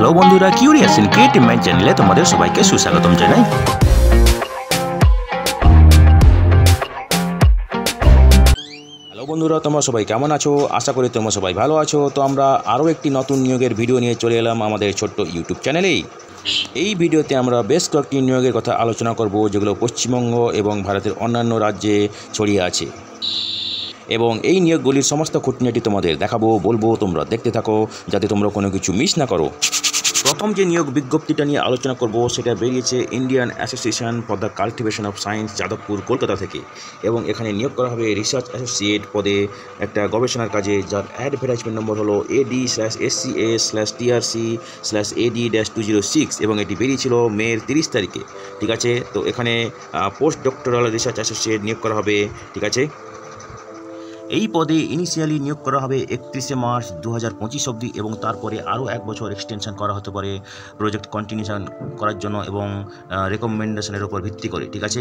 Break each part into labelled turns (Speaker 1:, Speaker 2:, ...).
Speaker 1: Hello বন্ধুরা, curious in creative mind চ্যানেলে তোমাদের সবাইকে সুস্বাগতম জানাই। হ্যালো বন্ধুরা, তোমরা সবাই কেমন আছো? আশা করি তোমরা সবাই ভালো আছো। তো আমরা আরও একটি নতুন নিয়োগের ভিডিও নিয়ে চলে এলাম আমাদের ছোট্ট ইউটিউব চ্যানেলেই। এই ভিডিওতে আমরা বেশ কয়েকটি নিয়োগের কথা আলোচনা করব, যেগুলো পশ্চিমবঙ্গ এবং ভারতের অন্যান্য রাজ্যে ছড়িয়ে আছে, এবং এই নিয়োগগুলির সমস্ত খুঁটিনাটি তোমাদের দেখাবো, বলবো। তোমরা দেখতে থাকো যাতে তোমরা কোনো কিছু মিস না করো। প্রথম যে নিয়োগ বিজ্ঞপ্তিটা নিয়ে আলোচনা করব সেটা বেরিয়েছে Indian association for the cultivation of science, Jadavpur, Kolkata থেকে। এবং এখানে নিয়োগ করা হবে রিসার্চ অ্যাসোসিয়েট পদে একটা গবেষণার কাজে, যার অ্যাডভার্টাইজমেন্ট নম্বর হলো AD/SCA/TRC/AD-206, এবং এটি বেরিয়েছিল মের 30 তারিখে। ঠিক আছে, তো এখানে পোস্ট ডক্টরাল রিসার্চ অ্যাসোসিয়েট নিয়োগ করা হবে। ঠিক আছে, এই পদে ইনিশিয়ালি নিয়োগ করা হবে 31শে মার্চ 2025 অবধি, এবং তারপরে আরও এক বছর এক্সটেনশন করা হতে পারে প্রজেক্ট কন্টিনিউশন করার জন্য, এবং রেকমেন্ডেশনের উপর ভিত্তি করে। ঠিক আছে,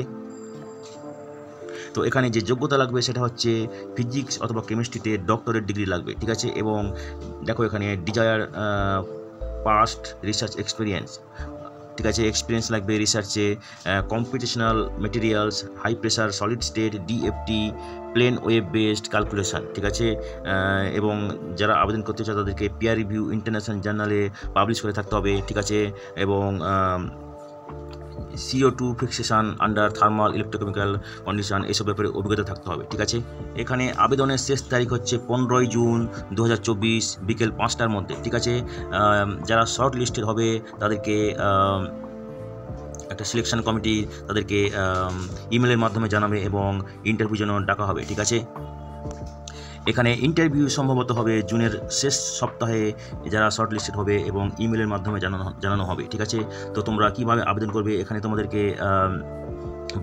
Speaker 1: তো এখানে যে যোগ্যতা লাগবে সেটা হচ্ছে ফিজিক্স অথবা কেমিস্ট্রিতে ডক্টরেট ডিগ্রি লাগবে। ঠিক আছে, এবং দেখো এখানে ডিজায়ার পাস্ট রিসার্চ এক্সপিরিয়েন্স। ঠিক আছে, এক্সপিরিয়েন্স লাগবে রিসার্চে, computational materials, high pressure solid state, DFT, plane wave based calculation. ঠিক আছে, এবং যারা আবেদন করতে চায় তাদেরকে পিয়ার রিভিউ ইন্টারন্যাশনাল জার্নালে পাবলিশ করে থাকতে হবে। ঠিক আছে, এবং CO2 fixation under thermal electrochemical condition, এসব ব্যাপারে অভিজ্ঞতা থাকতে হবে। ঠিক আছে, এখানে আবেদনের শেষ তারিখ হচ্ছে 15ই জুন 2024 বিকেল 5টার মধ্যে। ঠিক আছে, যারা শর্ট লিস্টেড হবে তাদেরকে একটা সিলেকশন কমিটি তাদেরকে ইমেলের মাধ্যমে জানাবে এবং ইন্টারভিউ জন্য ডাকা হবে। ঠিক আছে, এখানে ইন্টারভিউ সম্ভবত হবে জুনের শেষ সপ্তাহে যারা শর্ট লিস্টেড হবে, এবং ইমেলের মাধ্যমে জানানো হবে। ঠিক আছে, তো তোমরা কীভাবে আবেদন করবে, এখানে তোমাদেরকে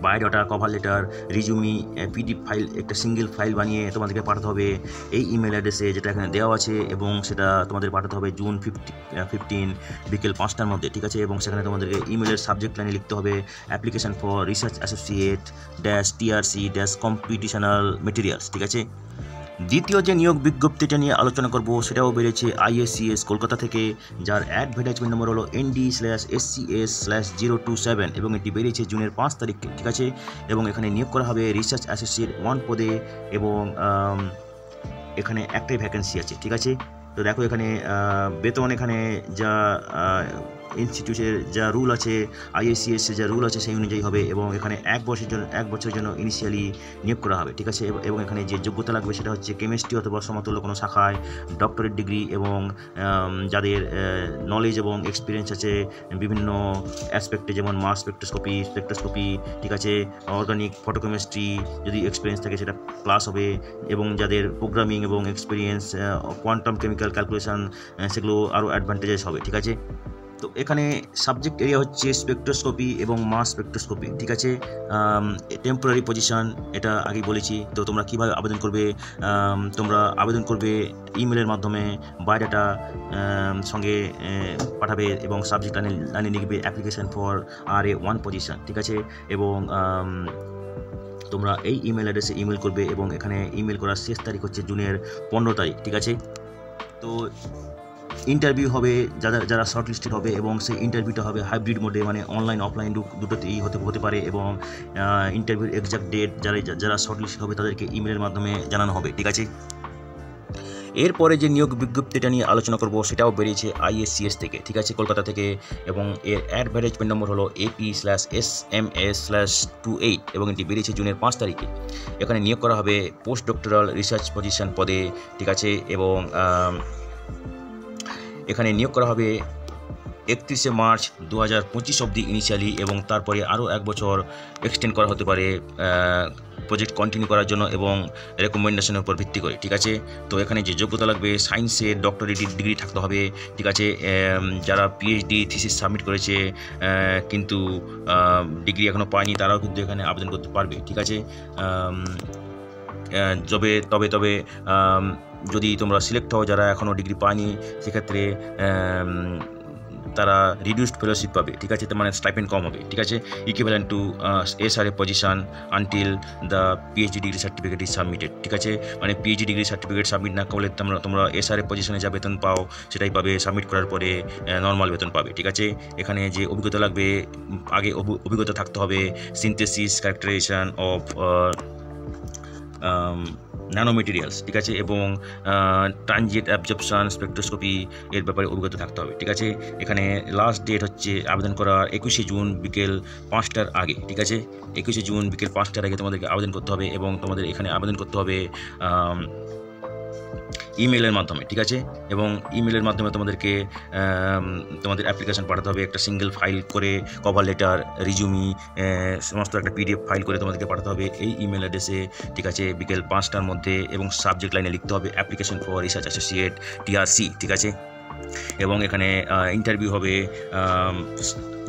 Speaker 1: biodata, cover letter, resume, PDF file, একটা সিঙ্গেল ফাইল বানিয়ে তোমাদেরকে পাঠাতে হবে এই ইমেল অ্যাড্রেসে যেটা এখানে দেওয়া আছে, এবং সেটা তোমাদের পাঠাতে হবে জুন 15 বিকেল 5টার মধ্যে। ঠিক আছে, এবং সেখানে তোমাদেরকে ইমেলের সাবজেক্ট লাইনে লিখতে হবে application for research associate -computational materials. ঠিক আছে, দ্বিতীয় যে নিয়োগ বিজ্ঞপ্তিটা নিয়ে আলোচনা করব সেটাও বেরিয়েছে ISCS কলকাতা থেকে, যার অ্যাডভার্টাইজমেন্ট নম্বর হলো ND/SCS/027, এবং এটি বেরিয়েছে জুনের 5 তারিখে। ঠিক আছে, এবং এখানে নিয়োগ করা হবে রিসার্চ অ্যাসোসিয়েট 1 পদে, এবং এখানে একটাই ভ্যাকেন্সি আছে। ঠিক আছে, তো দেখো এখানে বেতন, এখানে যা ইনস্টিটিউটের যা রুল আছে, ISCS যা রুল আছে সেই অনুযায়ী হবে, এবং এখানে এক বছরের জন্য ইনিশিয়ালি নিয়োগ করা হবে। ঠিক আছে, এবং এখানে যে যোগ্যতা লাগবে সেটা হচ্ছে কেমিস্ট্রি অথবা সমতুল্য কোনো শাখায় ডক্টরেট ডিগ্রি, এবং যাদের নলেজ এবং এক্সপিরিয়েন্স আছে বিভিন্ন অ্যাসপেক্টে, যেমন মাস স্পেকট্রোস্কোপি। ঠিক আছে, অর্গানিক ফটোকেমিস্ট্রি যদি এক্সপিরিয়েন্স থাকে সেটা প্লাস হবে, এবং যাদের প্রোগ্রামিং এবং এক্সপিরিয়েন্স কোয়ান্টাম কেমিক্যাল ক্যালকুলেশন, সেগুলো আরও অ্যাডভান্টেজেস হবে। ঠিক আছে, তো এখানে সাবজেক্ট এরিয়া হচ্ছে স্পেকট্রোস্কোপি এবং মাস স্পেকট্রোস্কোপি। ঠিক আছে, টেম্পোরারি পজিশন, এটা আগেই বলেছি। তো তোমরা কীভাবে আবেদন করবে, তোমরা আবেদন করবে ইমেলের মাধ্যমে, বায়োডাটা সঙ্গে পাঠাবে, এবং সাবজেক্ট লাইনে লিখবে অ্যাপ্লিকেশন ফর RA1 পজিশন। ঠিক আছে, এবং তোমরা এই ইমেল অ্যাড্রেসে ইমেল করবে, এবং এখানে ইমেল করার শেষ তারিখ হচ্ছে জুনের 15 তারিখ। ঠিক আছে, তো ইন্টারভিউ হবে যারা শর্ট লিস্টেড হবে, এবং সেই ইন্টারভিউটা হবে হাইব্রিড মোডে, মানে অনলাইন অফলাইন দুটোতেই হতে পারে, এবং ইন্টারভিউর এক্সাক্ট ডেট যারা শর্ট লিস্টেড হবে তাদেরকে ইমেলের মাধ্যমে জানানো হবে। ঠিক আছে, এরপরে যে নিয়োগ বিজ্ঞপ্তিটা নিয়ে আলোচনা করব সেটাও বেরিয়েছে ISCS থেকে। ঠিক আছে, কলকাতা থেকে, এবং এর অ্যাডভার্টাইজমেন্ট নম্বর হলো AP/SMS/28, এবং এটি বেরিয়েছে জুনের 5 তারিখে। এখানে নিয়োগ করা হবে পোস্ট ডক্টরাল রিসার্চ পজিশন পদে। ঠিক আছে, এবং এখানে নিয়োগ করা হবে 31শে মার্চ 2025 অবধি ইনিশিয়ালি, এবং তারপরে আরও এক বছর এক্সটেন্ড করা হতে পারে প্রজেক্ট কন্টিনিউ করার জন্য, এবং রেকমেন্ডেশনের উপর ভিত্তি করে। ঠিক আছে, তো এখানে যে যোগ্যতা লাগবে সায়েন্সের ডক্টরেট ডিগ্রি থাকতে হবে। ঠিক আছে, যারা PhD থিসিস সাবমিট করেছে কিন্তু ডিগ্রি এখনও পায়নি তারাও কিন্তু এখানে আবেদন করতে পারবে। ঠিক আছে, তবে যদি তোমরা সিলেক্ট হও যারা এখনও ডিগ্রি পায়নি, সেক্ষেত্রে তারা রিডিউসড ফেলোশিপ পাবে, ঠিক আছে, মানে স্টাইপেন্ড কম হবে, ঠিক আছে, equivalent to SRA position until the PhD degree certificate is submitted, ঠিক আছে, মানে PhD ডিগ্রি সার্টিফিকেট সাবমিট না করলে তোমরা SRA পজিশনে যা বেতন পাও সেটাই পাবে, সাবমিট করার পরে নর্মাল বেতন পাবে, ঠিক আছে। এখানে যে অভিজ্ঞতা লাগবে, আগে অভিজ্ঞতা থাকতে হবে synthesis characterisation of nano materials, ঠিক আছে, এবং ট্রানজিট অ্যাবজর্পশন স্পেকট্রোস্কোপি এর ব্যাপারে অভিজ্ঞতা থাকতে হবে, ঠিক আছে। এখানে লাস্ট ডেট হচ্ছে আবেদন করার 21শে জুন বিকেল 5টার আগে, ঠিক আছে, 21শে জুন বিকেল 5টার আগে তোমাদেরকে আবেদন করতে হবে এবং তোমাদের এখানে আবেদন করতে হবে ইমেলের মাধ্যমে, ঠিক আছে, এবং ইমেলের মাধ্যমে তোমাদেরকে তোমাদের অ্যাপ্লিকেশন পাঠাতে হবে, একটা সিঙ্গেল ফাইল করে কভার লেটার রিজিউমি সমস্ত একটা PDF ফাইল করে তোমাদেরকে পাঠাতে হবে এই ইমেল অ্যাড্রেসে, ঠিক আছে, বিকেল 5টার মধ্যে, এবং সাবজেক্ট লাইনে লিখতে হবে application for research associate TRC, ঠিক আছে। এবং এখানে ইন্টারভিউ হবে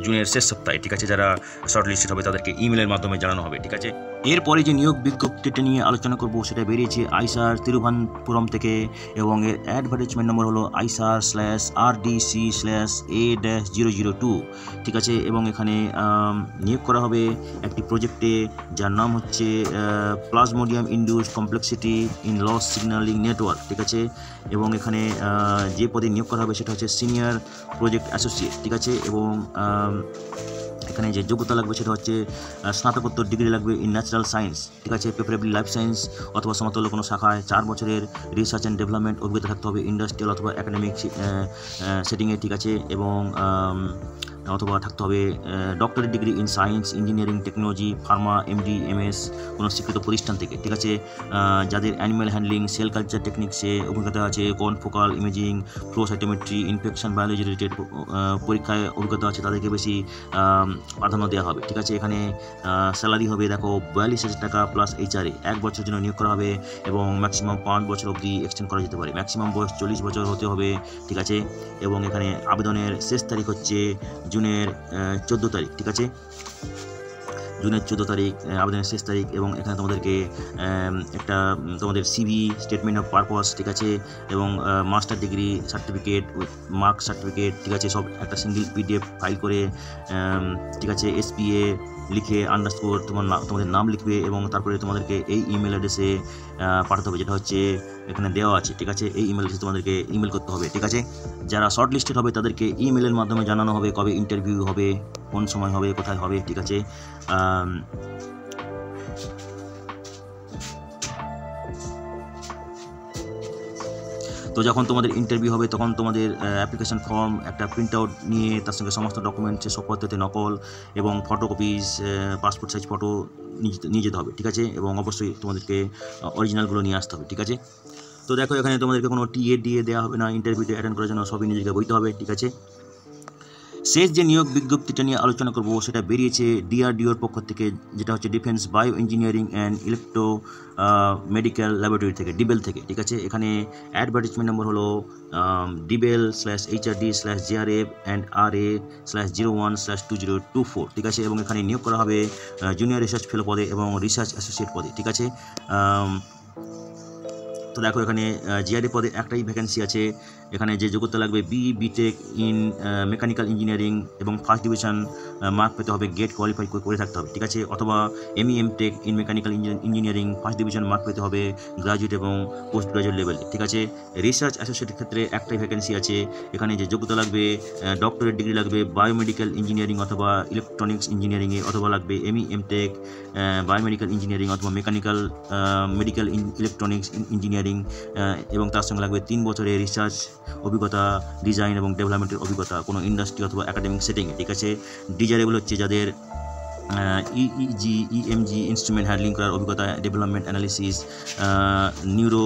Speaker 1: জুনের শেষ সপ্তাহে, ঠিক আছে। যারা শর্ট লিস্টেড হবে তাদেরকে ইমেলের মাধ্যমে জানানো হবে, ঠিক আছে। এরপরে যে নিয়োগ বিজ্ঞপ্তিটা নিয়ে আলোচনা করব সেটা বেরিয়েছে আইসার তিরুভানপুরম থেকে, এবং এর অ্যাডভার্টাইজমেন্ট নম্বর হলো ISAR/RDC/A-002, ঠিক আছে। এবং এখানে নিয়োগ করা হবে একটি প্রজেক্টে যার নাম হচ্ছে plasmodium induced complexity in loss signalling network, ঠিক আছে। এবং এখানে যে পদে নিয়োগ করা হবে সেটা হচ্ছে সিনিয়র প্রজেক্ট অ্যাসোসিয়েট, ঠিক আছে। এবং এখানে যে যোগ্যতা লাগবে সেটা হচ্ছে স্নাতকোত্তর ডিগ্রি লাগবে ইন ন্যাচারাল সায়েন্স, ঠিক আছে, প্রেফারেবলি লাইফ সায়েন্স অথবা সমতুল্য কোনো শাখায় 4 বছরের রিসার্চ অ্যান্ড ডেভেলপমেন্ট অভিজ্ঞতা থাকতে হবে ইন্ডাস্ট্রিয়াল অথবা একাডেমিক সেটিংয়ে, ঠিক আছে। এবং অথবা থাকতে হবে doctorate degree in science engineering technology Pharma MD MS কোনো স্বীকৃত প্রতিষ্ঠান থেকে, ঠিক আছে। যাদের অ্যানিম্যাল হ্যান্ডলিং সেল কালচার টেকনিক্সে অভিজ্ঞতা আছে, confocal imaging flow cytometry infection biology related পরীক্ষায় অভিজ্ঞতা আছে, তাদেরকে বেশি প্রাধান্য দেওয়া হবে, ঠিক আছে। এখানে স্যালারি হবে দেখো 42,000 টাকা প্লাস HRA, 1 বছরের জন্য নিয়োগ করা হবে এবং ম্যাক্সিমাম 5 বছর অবধি এক্সটেন্ড করা যেতে পারে, ম্যাক্সিমাম বয়স 40 বছর হতে হবে, ঠিক আছে। এবং এখানে আবেদনের শেষ তারিখ হচ্ছে জুনের 14 তারিখ, ঠিক আছে, জুনের 14 তারিখ আবেদনের শেষ তারিখ। এবং এখানে তোমাদেরকে একটা তোমাদের CV স্টেটমেন্ট অফ পারপাস, ঠিক আছে, এবং master degree certificate with mark certificate, ঠিক আছে, সব একটা সিঙ্গেল PDF ফাইল করে, ঠিক আছে, SPA লিখে আন্ডারস্কোর তোমাদের নাম লিখবে এবং তারপরে তোমাদেরকে এই ইমেল অ্যাড্রেসে পাঠাতে হবে, যেটা হচ্ছে এখানে দেওয়া আছে, ঠিক আছে। এই ইমেল অ্যাড্রেসে তোমাদেরকে ইমেল করতে হবে, ঠিক আছে। যারা শর্ট লিস্টেড হবে তাদেরকে ইমেলের মাধ্যমে জানানো হবে কবে ইন্টারভিউ হবে, কোন সময় হবে, কোথায় হবে, ঠিক আছে। তো যখন তোমাদের ইন্টারভিউ হবে তখন তোমাদের অ্যাপ্লিকেশন ফর্ম একটা প্রিন্ট আউট নিয়ে তার সঙ্গে সমস্ত ডকুমেন্টস সব পদ্ধতিতে নকল এবং ফটোকপিস পাসপোর্ট সাইজ ফটো নিয়ে যেতে হবে, ঠিক আছে। এবং অবশ্যই তোমাদেরকে অরিজিনালগুলো নিয়ে আসতে হবে, ঠিক আছে। তো দেখো এখানে তোমাদেরকে কোনো TA দেওয়া হবে না, ইন্টারভিউতে অ্যাটেন্ড করার জন্য সবই নিজেকে বইতে হবে, ঠিক আছে। শেষ যে নিয়োগ বিজ্ঞপ্তিটা নিয়ে আলোচনা করব সেটা বেরিয়েছে DRDOর পক্ষ থেকে, যেটা হচ্ছে defence bio engineering and electro medical laboratory থেকে, ডিবেল থেকে, ঠিক আছে। এখানে অ্যাডভার্টাইজমেন্ট নম্বর হলো DBEL/HRD/JRA/RA/01/2024, ঠিক আছে। এবং এখানে নিয়োগ করা হবে জুনিয়র রিসার্চ ফেলো পদে এবং রিসার্চ অ্যাসোসিয়েট পদে, ঠিক আছে। তো দেখো এখানে GRA পদে একটাই ভ্যাকেন্সি আছে। এখানে যে যোগ্যতা লাগবে BTech ইন মেকানিক্যাল ইঞ্জিনিয়ারিং এবং ফার্স্ট ডিভিশন মার্ক পেতে হবে, গেট কোয়ালিফাই করে থাকতে হবে, ঠিক আছে। অথবা MEM.Tech in mechanical engineering first division mark পেতে হবে গ্রাজুয়েট এবং পোস্ট গ্রাজুয়েট লেভেলে, ঠিক আছে। রিসার্চ অ্যাসোসিয়েটের ক্ষেত্রে একটাই ভ্যাকেন্সি আছে। এখানে যে যোগ্যতা লাগবে ডক্টরেট ডিগ্রি লাগবে বায়োমেডিক্যাল ইঞ্জিনিয়ারিং অথবা ইলেকট্রনিক্স ইঞ্জিনিয়ারিংয়ে, অথবা লাগবে MEM.Tech বায়োমেডিক্যাল ইঞ্জিনিয়ারিং অথবা মেডিকেল ইলেকট্রনিক্স ইঞ্জিনিয়ারিং, এবং তার সঙ্গে লাগবে 3 বছরের রিসার্চ অভিজ্ঞতা, ডিজাইন এবং ডেভেলপমেন্টের অভিজ্ঞতা কোনো ইন্ডাস্ট্রি অথবা একাডেমিক সেটিংয়ে, ঠিক আছে। ডিজারেবল হচ্ছে যাদের EEG EMG ইনস্ট্রুমেন্ট হ্যান্ডলিং করার অভিজ্ঞতা, development analysis, neuro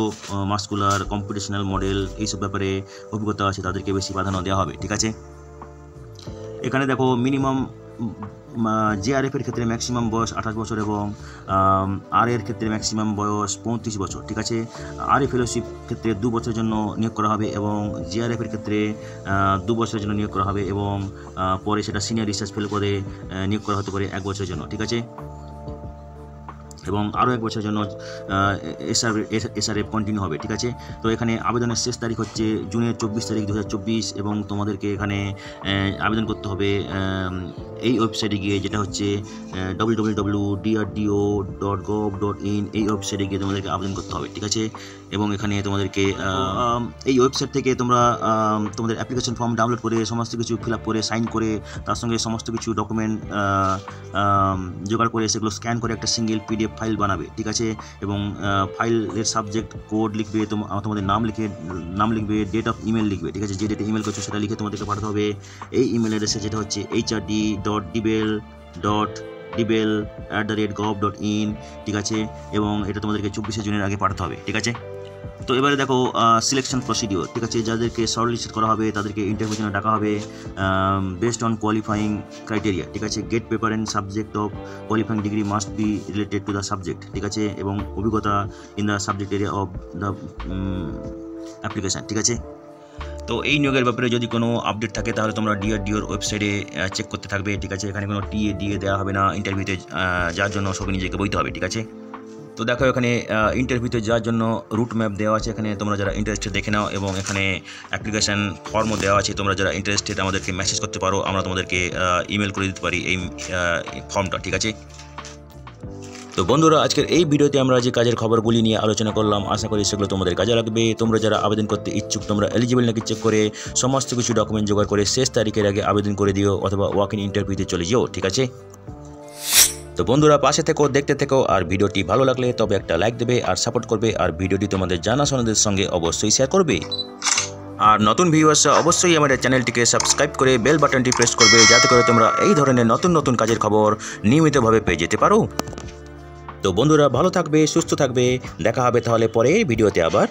Speaker 1: muscular computational model এইসব ব্যাপারে অভিজ্ঞতা আছে, তাদেরকে বেশি প্রাধান্য দেওয়া হবে, ঠিক আছে। এখানে দেখো মিনিমাম JRF এর ক্ষেত্রে ম্যাক্সিমাম বয়স 28 বছর এবং RA এর ক্ষেত্রে ম্যাক্সিমাম বয়স 35 বছর, ঠিক আছে। RA ফেলোশিপ ক্ষেত্রে 2 বছরের জন্য নিয়োগ করা হবে এবং JRF এর ক্ষেত্রে 2 বছরের জন্য নিয়োগ করা হবে এবং পরে সেটা সিনিয়র রিসার্চ ফেলো পদে নিয়োগ করা হতে পারে 1 বছরের জন্য, ঠিক আছে। এবং আরও 1 বছরের জন্য এসআরএফ কন্টিনিউ হবে, ঠিক আছে। তো এখানে আবেদনের শেষ তারিখ হচ্ছে জুনের 24 তারিখ 2024 এবং তোমাদেরকে এখানে আবেদন করতে হবে এই ওয়েবসাইটে গিয়ে, যেটা হচ্ছে www.drdo.gov.in। এই ওয়েবসাইটে গিয়ে তোমাদেরকে আবেদন করতে হবে, ঠিক আছে। এবং এখানে তোমাদেরকে এই ওয়েবসাইট থেকে তোমরা তোমাদের অ্যাপ্লিকেশন ফর্ম ডাউনলোড করে সমস্ত কিছু ফিল আপ করে সাইন করে তার সঙ্গে সমস্ত কিছু ডকুমেন্ট জোগাড় করে সেগুলো স্ক্যান করে একটা সিঙ্গেল PDF ফাইল বানাবে, ঠিক আছে। এবং ফাইলের সাবজেক্ট কোড লিখবে, তোমাদের নাম লিখবে, ডেট অফ ইমেল লিখবে, ঠিক আছে। যে ডেটে ইমেল করছো সেটা লিখে তোমাদেরকে পাঠাতে হবে এই ইমেল অ্যাড্রেসে, যেটা হচ্ছে hrd.dibel@gov.in, ঠিক আছে। এবং এটা তোমাদেরকে 24 জুনের আগে পাঠাতে হবে, ঠিক আছে। তো এবারে দেখো সিলেকশন প্রসিডিওর, ঠিক আছে। যাদেরকে শর্টলিস্ট করা হবে তাদেরকে ইন্টারভিউর জন্য ডাকা হবে বেসড অন কোয়ালিফাইং ক্রাইটেরিয়া, ঠিক আছে। GATE paper and subject of qualifying degree must be related to the subject, ঠিক আছে। এবং অভিজ্ঞতা in the subject area of the application, ঠিক আছে। তো এই নিয়োগের ব্যাপারে যদি কোনো আপডেট থাকে তাহলে তোমরা DRDOর ওয়েবসাইটে চেক করতে থাকবে, ঠিক আছে। এখানে কোনো TA দেওয়া হবে না ইন্টারভিউতে যার জন্য সবই নিজেকে বইতে হবে, ঠিক আছে। তো দেখো এখানে ইন্টারভিউতে যাওয়ার জন্য রুট ম্যাপ দেওয়া আছে, এখানে তোমরা যারা ইন্টারেস্টেড দেখে নাও। এবং এখানে অ্যাপ্লিকেশান ফর্মও দেওয়া আছে, তোমরা যারা ইন্টারেস্টেড আমাদেরকে মেসেজ করতে পারো, আমরা তোমাদেরকে ইমেল করে দিতে পারি এই ফর্মটা, ঠিক আছে। তো বন্ধুরা, আজকের এই ভিডিওতে আমরা যে কাজের খবরগুলি নিয়ে আলোচনা করলাম, আশা করি সেগুলো তোমাদের কাজে লাগবে। তোমরা যারা আবেদন করতে ইচ্ছুক তোমরা এলিজিবল নাকি চেক করে সমস্ত কিছু ডকুমেন্ট জোগাড় করে শেষ তারিখের আগে আবেদন করে দিও, অথবা ওয়াক ইন ইন্টারভিউতে চলে যেও, ঠিক আছে। তো বন্ধুরা, পাশে থেকো, দেখতে থেকো। আর ভিডিওটি ভালো লাগলে তবে একটা লাইক দেবে আর সাপোর্ট করবে, আর ভিডিওটি তোমাদের জানাশোনাদের সঙ্গে অবশ্যই শেয়ার করবে। আর নতুন ভিউয়ার্সরা অবশ্যই আমাদের চ্যানেলটিকে সাবস্ক্রাইব করে বেল বাটনটি প্রেস করবে, যাতে করে তোমরা এই ধরনের নতুন নতুন কাজের খবর নিয়মিতভাবে পেয়ে যেতে পারো। তো বন্ধুরা, ভালো থাকবে, সুস্থ থাকবে, দেখা হবে তাহলে পরের ভিডিওতে আবার।